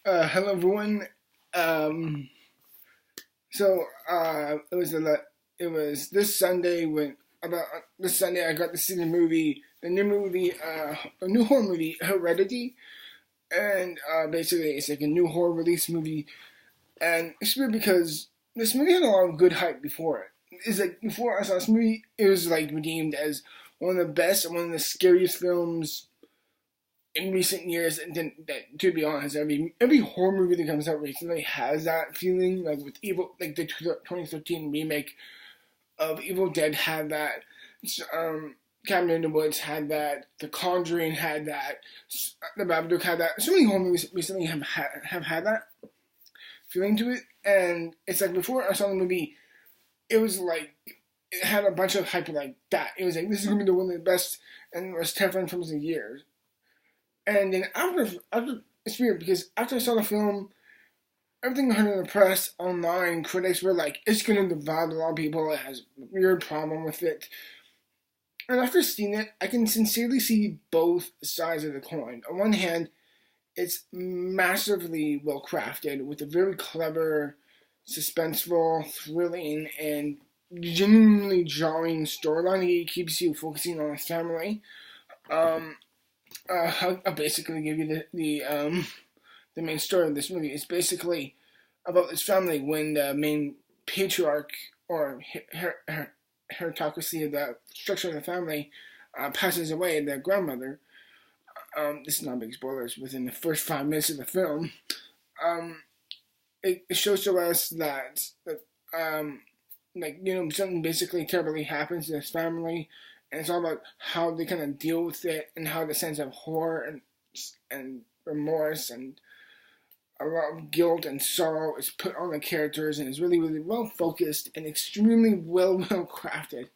Hello everyone. Um, it was this Sunday when about this Sunday I got to see the new horror movie Hereditary, and basically it's like a new horror release movie, and it's weird because this movie had a lot of good hype before it. It's like before I saw this movie, it was like redeemed as one of the best and one of the scariest films in recent years, and then that, to be honest, every horror movie that comes out recently has that feeling. Like with Evil, like the 2013 remake of Evil Dead had that. Cabin in the Woods had that. The Conjuring had that. The Babadook had that. So many horror movies recently have had that feeling to it, and it's like before I saw the movie, it was like it had a bunch of hype like that. It was like this is gonna be one of the best and most terrifying films of years. And then after it's weird because after I saw the film, everything I heard in the press, online, critics were like, it's gonna divide a lot of people. It has a weird problem with it. And after seeing it, I can sincerely see both sides of the coin. On one hand, it's massively well crafted with a very clever, suspenseful, thrilling, and genuinely jarring storyline that keeps you focusing on the family. Um, I'll basically give you the main story of this movie. It's basically about this family when the main patriarch or heritocracy of the structure of the family passes away. The grandmother. This is not big spoilers. Within the first 5 minutes of the film, um, it shows to us that something basically terribly happens to this family, and it's all about how they kind of deal with it and how the sense of horror and remorse and a lot of guilt and sorrow is put on the characters, and is really really well focused and extremely well crafted.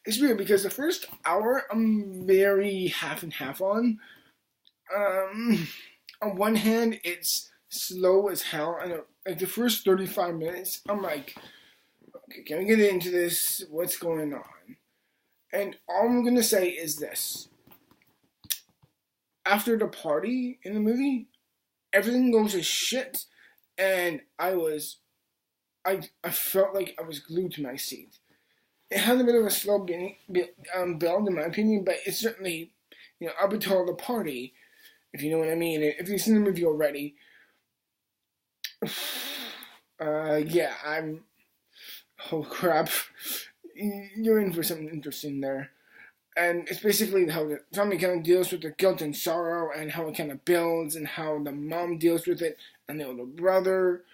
It's weird because the first hour I'm very half and half on. Um, on one hand, it's slow as hell, and like the first 35 minutes, I'm like, okay, can we get into this? What's going on? And all I'm gonna say is this: after the party in the movie, everything goes to shit, and I felt like I was glued to my seat. It had a bit of a slow build, in my opinion, but it's certainly, up until the party, if you know what I mean. If you've seen the movie already, yeah, oh crap, you're in for something interesting there. And it's basically how the family kind of deals with the guilt and sorrow, and how it kind of builds, and how the mom deals with it, and the older brother,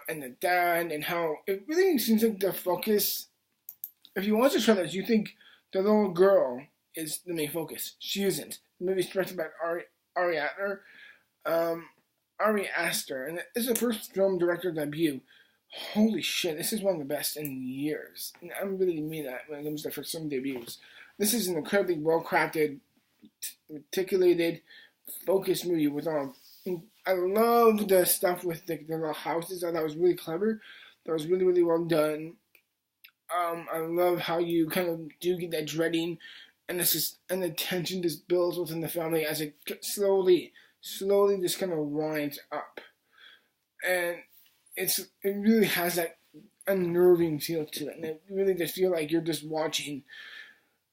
and the dad, and how it really seems like the focus. If you watch the trailers, you think the little girl is the main focus. She isn't. The movie's directed by Ari Aster, um, Ari Aster, and it's the first film director debut. Holy shit, this is one of the best in years. And I really mean that when it comes to first film debuts. This is an incredibly well crafted, articulated, focused movie with all. I love the stuff with the little houses. I thought was really clever. That was really, really well done. I love how you kind of do get that dreading, and the tension just builds within the family as it slowly just kind of winds up, and it really has that unnerving feel to it, and it really just feel like you're just watching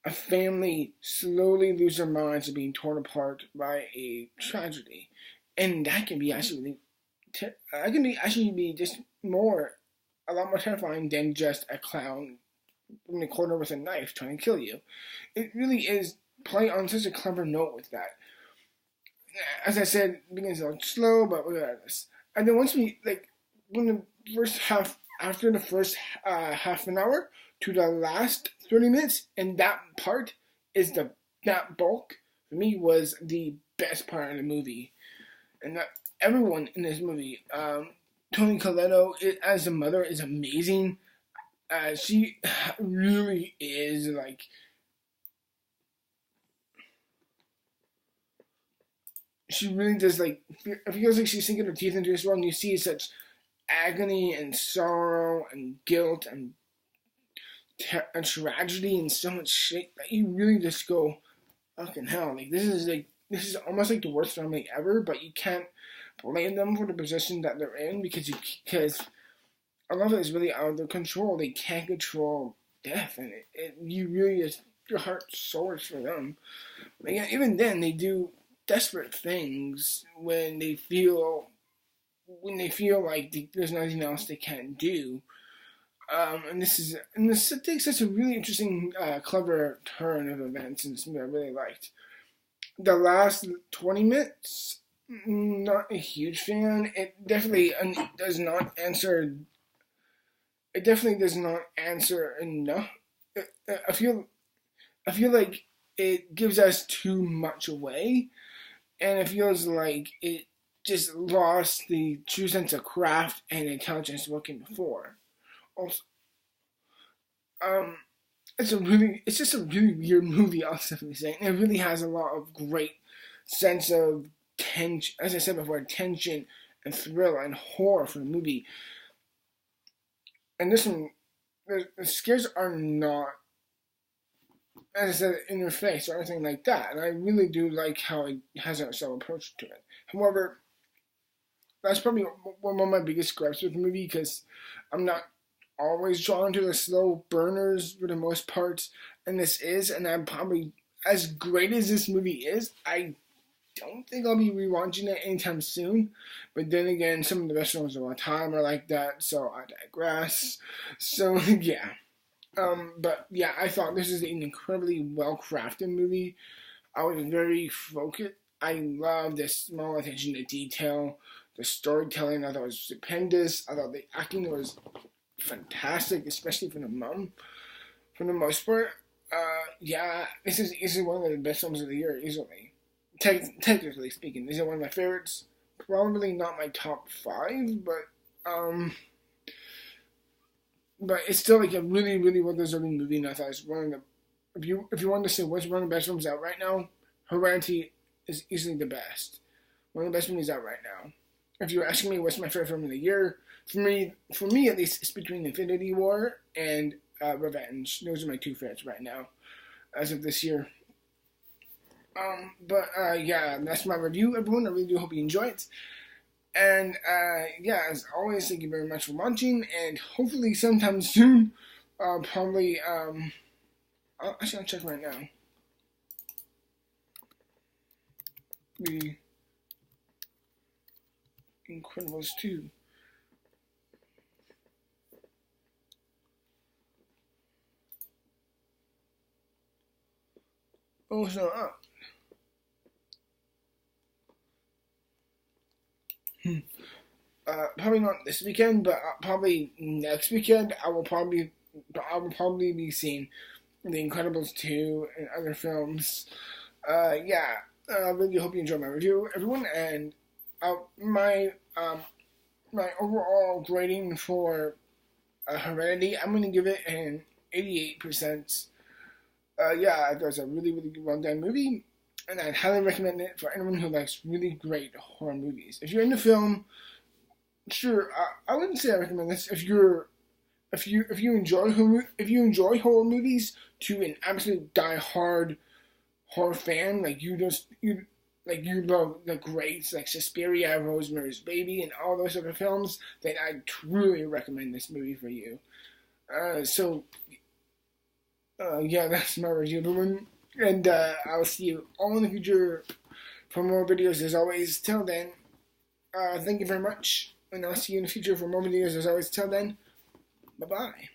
a family slowly lose their minds and being torn apart by a tragedy, and that can be actually just a lot more terrifying than just a clown in the corner with a knife trying to kill you. It really is play on such a clever note with that. As I said, it begins out slow, but regardless. And then once when the first half, after the first half an hour to the last 30 minutes, and that part is that bulk, for me, was the best part of the movie. And that everyone in this movie, Toni Collette as the mother is amazing. She really is like, she really does like, it feels like she's sinking her teeth into this world, and you see such agony and sorrow and guilt and tragedy and so much shit that you really just go, fucking hell, like this is almost like the worst family ever, but blame them for the position that they're in because a lot of it is really out of their control. They can't control death, and you really just, your heart soars for them. But yeah, even then, they do desperate things when they feel like there's nothing else they can do. And this takes such a really interesting, clever turn of events in this movie. I really liked the last 20 minutes. Not a huge fan. It definitely does not answer. It definitely does not answer enough. I feel like it gives us too much away, and it feels like it just lost the true sense of craft and intelligence working before. Also, it's just a really weird movie. I'll definitely say, and it really has a lot of great sense of tension, as I said before, tension and thrill and horror for the movie. And this one, the scares are not, as I said, in your face or anything like that. And I really do like how it has a subtle approach to it. However, that's probably one of my biggest gripes with the movie because I'm not always drawn to the slow burners for the most part, and I'm probably, as great as this movie is, I don't think I'll be rewatching it anytime soon. But then again, some of the best films of all time are like that, so I digress. So yeah. But yeah, I thought this is an incredibly well-crafted movie. I was very focused. I love the small attention to detail. The storytelling I thought was stupendous. I thought the acting was fantastic, especially for the mom. For the most part, yeah, this is one of the best films of the year, easily. Technically speaking, this is one of my favorites. Probably not my top 5, but it's still like a really, really well-deserving movie, and I thought it's one of the, if you want to say what's one of the best films out right now, Hereditary is easily the best. One of the best movies out right now. If you're asking me what's my favorite film of the year, for me at least, it's between Infinity War and Revenge. Those are my two favorites right now, as of this year. Yeah, that's my review, everyone. I really do hope you enjoy it. And, yeah, as always, thank you very much for watching, and hopefully sometime soon, probably, actually, I'll check right now. The Incredibles 2. Oh, it's not up. Probably not this weekend, but probably next weekend. I will probably be seeing The Incredibles 2 and other films. Yeah, I really hope you enjoyed my review, everyone. And my overall grading for Hereditary, I'm going to give it an 88%. Yeah, it was a really, really well done movie, and I'd highly recommend it for anyone who likes really great horror movies. If you're into film, sure, I wouldn't say I recommend this. If you enjoy horror movies to an absolute die-hard horror fan, like you love the greats like Suspiria, Rosemary's Baby, and all those other films, then I truly recommend this movie for you. Yeah, that's my review, everyone. And I'll see you all in the future for more videos as always. Till then, thank you very much. And I'll see you in the future for more videos as always. Till then, bye-bye.